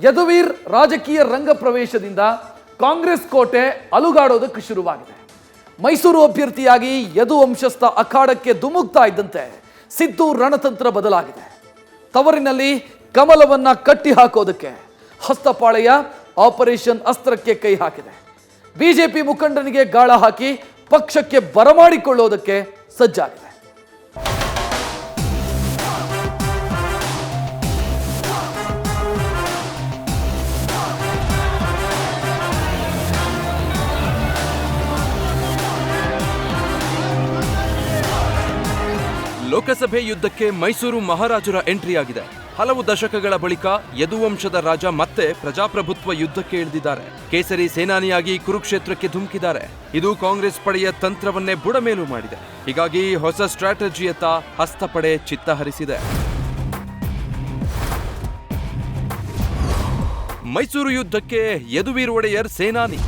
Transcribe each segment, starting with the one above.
ಯದುವೀರ್ ರಾಜಕೀಯ ರಂಗ ಪ್ರವೇಶದಿಂದ ಕಾಂಗ್ರೆಸ್ ಕೋಟೆ ಅಲುಗಾಡೋದಕ್ಕೆ ಶುರುವಾಗಿದೆ. ಮೈಸೂರು ಅಭ್ಯರ್ಥಿಯಾಗಿ ಯದು ವಂಶಸ್ಥ ಅಖಾಡಕ್ಕೆ ಧುಮುಕ್ತಾ ಇದ್ದಂತೆ ಸಿದ್ದು ರಣತಂತ್ರ ಬದಲಾಗಿದೆ. ತವರಿನಲ್ಲಿ ಕಮಲವನ್ನ ಕಟ್ಟಿ ಹಾಕೋದಕ್ಕೆ ಹಸ್ತಪಾಳೆಯ ಆಪರೇಷನ್ ಅಸ್ತ್ರಕ್ಕೆ ಕೈ ಹಾಕಿದೆ. ಬಿಜೆಪಿ ಮುಖಂಡನಿಗೆ ಗಾಳ ಹಾಕಿ ಪಕ್ಷಕ್ಕೆ ಬರಮಾಡಿಕೊಳ್ಳೋದಕ್ಕೆ ಸಜ್ಜಾಗಿದೆ. ಲೋಕಸಭೆ ಯುದ್ಧಕ್ಕೆ ಮೈಸೂರು ಮಹಾರಾಜರ ಎಂಟ್ರಿ ಆಗಿದೆ. ಹಲವು ದಶಕಗಳ ಬಳಿಕ ಯದುವಂಶದ ರಾಜ ಮತ್ತೆ ಪ್ರಜಾಪ್ರಭುತ್ವ ಯುದ್ಧಕ್ಕೆ ಇಳಿದಿದ್ದಾರೆ. ಕೇಸರಿ ಸೇನಾನಿಯಾಗಿ ಕುರುಕ್ಷೇತ್ರಕ್ಕೆ ಧುಮುಕಿದ್ದಾರೆ. ಇದು ಕಾಂಗ್ರೆಸ್ ಪಡೆಯ ತಂತ್ರವನ್ನೇ ಬುಡಮೇಲು ಮಾಡಿದೆ. ಹೀಗಾಗಿ ಹೊಸ ಸ್ಟ್ರಾಟಜಿಯತ್ತ ಹಸ್ತಪಡೆ ಚಿತ್ತ ಹರಿಸಿದೆ. ಮೈಸೂರು ಯುದ್ಧಕ್ಕೆ ಯದುವೀರ್ ಒಡೆಯರ್ ಸೇನಾನಿ.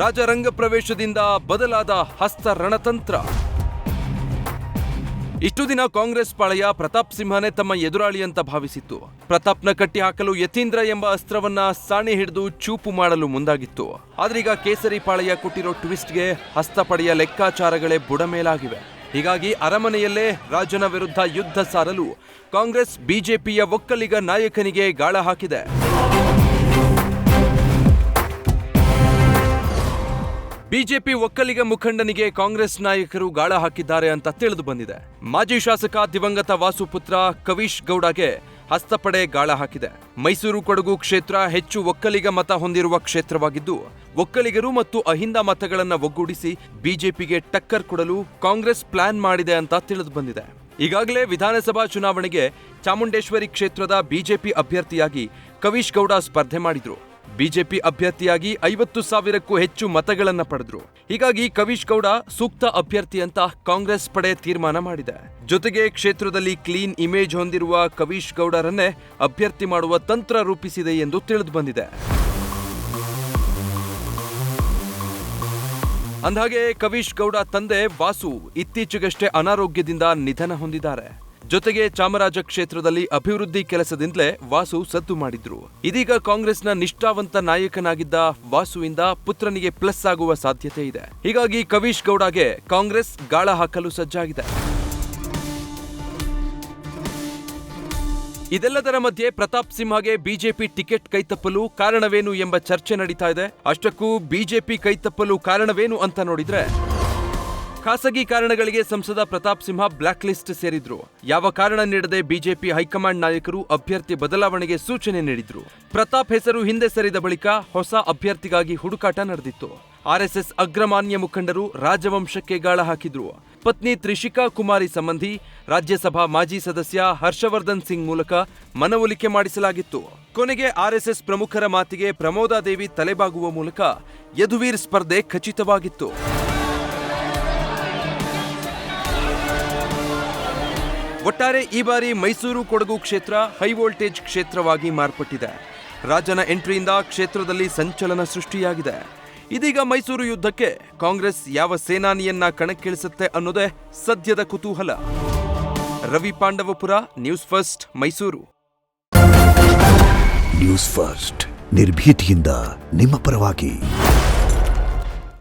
ರಾಜರಂಗ ಪ್ರವೇಶದಿಂದ ಬದಲಾದ ಹಸ್ತ ರಣತಂತ್ರ. ಇಷ್ಟು ದಿನ ಕಾಂಗ್ರೆಸ್ ಪಾಳೆಯ ಪ್ರತಾಪ್ ಸಿಂಹನೇ ತಮ್ಮ ಎದುರಾಳಿ ಅಂತ ಭಾವಿಸಿತ್ತು. ಪ್ರತಾಪ್ನ ಕಟ್ಟಿ ಹಾಕಲು ಯತೀಂದ್ರ ಎಂಬ ಅಸ್ತ್ರವನ್ನ ಸಾಣಿ ಹಿಡಿದು ಚೂಪು ಮಾಡಲು ಮುಂದಾಗಿತ್ತು. ಆದ್ರೀಗ ಕೇಸರಿ ಪಾಳೆಯ ಕೊಟ್ಟಿರೋ ಟ್ವಿಸ್ಟ್ಗೆ ಹಸ್ತಪಡೆಯ ಲೆಕ್ಕಾಚಾರಗಳೇ ಬುಡಮೇಲಾಗಿವೆ. ಹೀಗಾಗಿ ಅರಮನೆಯಲ್ಲೇ ರಾಜನ ವಿರುದ್ಧ ಯುದ್ಧ ಸಾರಲು ಕಾಂಗ್ರೆಸ್ ಬಿಜೆಪಿಯ ಒಕ್ಕಲಿಗ ನಾಯಕನಿಗೆ ಗಾಳ ಹಾಕಿದೆ. ಬಿಜೆಪಿ ಒಕ್ಕಲಿಗ ಮುಖಂಡನಿಗೆ ಕಾಂಗ್ರೆಸ್ ನಾಯಕರು ಗಾಳ ಹಾಕಿದ್ದಾರೆ ಅಂತ ತಿಳಿದು ಬಂದಿದೆ. ಮಾಜಿ ಶಾಸಕ ದಿವಂಗತ ವಾಸು ಪುತ್ರ ಕವೀಶ್ ಗೌಡಗೆ ಹಸ್ತಪಡೆ ಗಾಳ ಹಾಕಿದೆ. ಮೈಸೂರು ಕೊಡಗು ಕ್ಷೇತ್ರ ಹೆಚ್ಚು ಒಕ್ಕಲಿಗ ಮತ ಹೊಂದಿರುವ ಕ್ಷೇತ್ರವಾಗಿದ್ದು, ಒಕ್ಕಲಿಗರು ಮತ್ತು ಅಹಿಂದ ಮತಗಳನ್ನು ಒಗ್ಗೂಡಿಸಿ ಬಿಜೆಪಿಗೆ ಟಕ್ಕರ್ ಕೊಡಲು ಕಾಂಗ್ರೆಸ್ ಪ್ಲಾನ್ ಮಾಡಿದೆ ಅಂತ ತಿಳಿದು ಬಂದಿದೆ. ಈಗಾಗಲೇ ವಿಧಾನಸಭಾ ಚುನಾವಣೆಗೆ ಚಾಮುಂಡೇಶ್ವರಿ ಕ್ಷೇತ್ರದ ಬಿಜೆಪಿ ಅಭ್ಯರ್ಥಿಯಾಗಿ ಕವೀಶ್ ಗೌಡ ಸ್ಪರ್ಧೆ ಮಾಡಿದ್ರು. ಬಿಜೆಪಿ ಅಭ್ಯರ್ಥಿಯಾಗಿ 50,000ಕ್ಕೂ ಹೆಚ್ಚು ಮತಗಳನ್ನು ಪಡೆದ್ರು. ಹೀಗಾಗಿ ಕವೀಶ್ ಗೌಡ ಸೂಕ್ತ ಅಭ್ಯರ್ಥಿ ಅಂತ ಕಾಂಗ್ರೆಸ್ ಪಡೆ ತೀರ್ಮಾನ ಮಾಡಿದೆ. ಜೊತೆಗೆ ಕ್ಷೇತ್ರದಲ್ಲಿ ಕ್ಲೀನ್ ಇಮೇಜ್ ಹೊಂದಿರುವ ಕವೀಶ್ ಗೌಡರನ್ನೇ ಅಭ್ಯರ್ಥಿ ಮಾಡುವ ತಂತ್ರ ರೂಪಿಸಿದೆ ಎಂದು ತಿಳಿದು ಬಂದಿದೆ. ಅಂದಹಾಗೆ ಕವೀಶ್ ಗೌಡ ತಂದೆ ವಾಸು ಇತ್ತೀಚೆಗಷ್ಟೇ ಅನಾರೋಗ್ಯದಿಂದ ನಿಧನ ಹೊಂದಿದ್ದಾರೆ. ಜೊತೆಗೆ ಚಾಮರಾಜ ಕ್ಷೇತ್ರದಲ್ಲಿ ಅಭಿವೃದ್ಧಿ ಕೆಲಸದಿಂದಲೇ ವಾಸು ಸದ್ದು ಮಾಡಿದ್ರು. ಇದೀಗ ಕಾಂಗ್ರೆಸ್ನ ನಿಷ್ಠಾವಂತ ನಾಯಕನಾಗಿದ್ದ ವಾಸುವಿಂದ ಪುತ್ರನಿಗೆ ಪ್ಲಸ್ ಆಗುವ ಸಾಧ್ಯತೆ ಇದೆ. ಹೀಗಾಗಿ ಕವೀಶ್ ಗೌಡಗೆ ಕಾಂಗ್ರೆಸ್ ಗಾಳ ಹಾಕಲು ಸಜ್ಜಾಗಿದೆ. ಇದೆಲ್ಲದರ ಮಧ್ಯೆ ಪ್ರತಾಪ್ ಸಿಂಹಗೆ ಬಿಜೆಪಿ ಟಿಕೆಟ್ ಕೈತಪ್ಪಲು ಕಾರಣವೇನು ಎಂಬ ಚರ್ಚೆ ನಡೀತಾ ಇದೆ. ಅಷ್ಟಕ್ಕೂ ಬಿಜೆಪಿ ಕೈತಪ್ಪಲು ಕಾರಣವೇನು ಅಂತ ನೋಡಿದ್ರೆ, ಖಾಸಗಿ ಕಾರಣಗಳಿಗೆ ಸಂಸದ ಪ್ರತಾಪ್ ಸಿಂಹ ಬ್ಲಾಕ್ ಲಿಸ್ಟ್ ಸೇರಿದ್ರು. ಯಾವ ಕಾರಣ ನೀಡದೆ ಬಿಜೆಪಿ ಹೈಕಮಾಂಡ್ ನಾಯಕರು ಅಭ್ಯರ್ಥಿ ಬದಲಾವಣೆಗೆ ಸೂಚನೆ ನೀಡಿದ್ರು. ಪ್ರತಾಪ್ ಹೆಸರು ಹಿಂದೆ ಸರಿದ ಬಳಿಕ ಹೊಸ ಅಭ್ಯರ್ಥಿಗಾಗಿ ಹುಡುಕಾಟ ನಡೆದಿತ್ತು. ಆರ್ಎಸ್ಎಸ್ ಅಗ್ರಮಾನ್ಯ ಮುಖಂಡರು ರಾಜವಂಶಕ್ಕೆ ಗಾಳ ಹಾಕಿದ್ರು. ಪತ್ನಿ ತ್ರಿಷಿಕಾ ಕುಮಾರಿ ಸಂಬಂಧಿ ರಾಜ್ಯಸಭಾ ಮಾಜಿ ಸದಸ್ಯ ಹರ್ಷವರ್ಧನ್ ಸಿಂಗ್ ಮೂಲಕ ಮನವೊಲಿಕೆ ಮಾಡಿಸಲಾಗಿತ್ತು. ಕೊನೆಗೆ ಆರ್ಎಸ್ಎಸ್ ಪ್ರಮುಖರ ಮಾತಿಗೆ ಪ್ರಮೋದಾದೇವಿ ತಲೆಬಾಗುವ ಮೂಲಕ ಯದುವೀರ್ ಸ್ಪರ್ಧೆ ಖಚಿತವಾಗಿತ್ತು. ಒಟ್ಟಾರೆ ಈ ಬಾರಿ ಮೈಸೂರು ಕೊಡಗು ಕ್ಷೇತ್ರ ಹೈ ವೋಲ್ಟೇಜ್ ಕ್ಷೇತ್ರವಾಗಿ ಮಾರ್ಪಟ್ಟಿದೆ. ರಾಜನ ಎಂಟ್ರಿಯಿಂದ ಕ್ಷೇತ್ರದಲ್ಲಿ ಸಂಚಲನ ಸೃಷ್ಟಿಯಾಗಿದೆ. ಇದೀಗ ಮೈಸೂರು ಯುದ್ಧಕ್ಕೆ ಕಾಂಗ್ರೆಸ್ ಯಾವ ಸೇನಾನಿಯನ್ನ ಕಣಕ್ಕಿಳಿಸುತ್ತೆ ಅನ್ನೋದೇ ಸದ್ಯದ ಕುತೂಹಲ. Ravi Pandavapura, news first, Mysuru. News first ನಿರ್ಭೀತಿಯಿಂದ ನಿಮ್ಮ ಪರವಾಗಿ.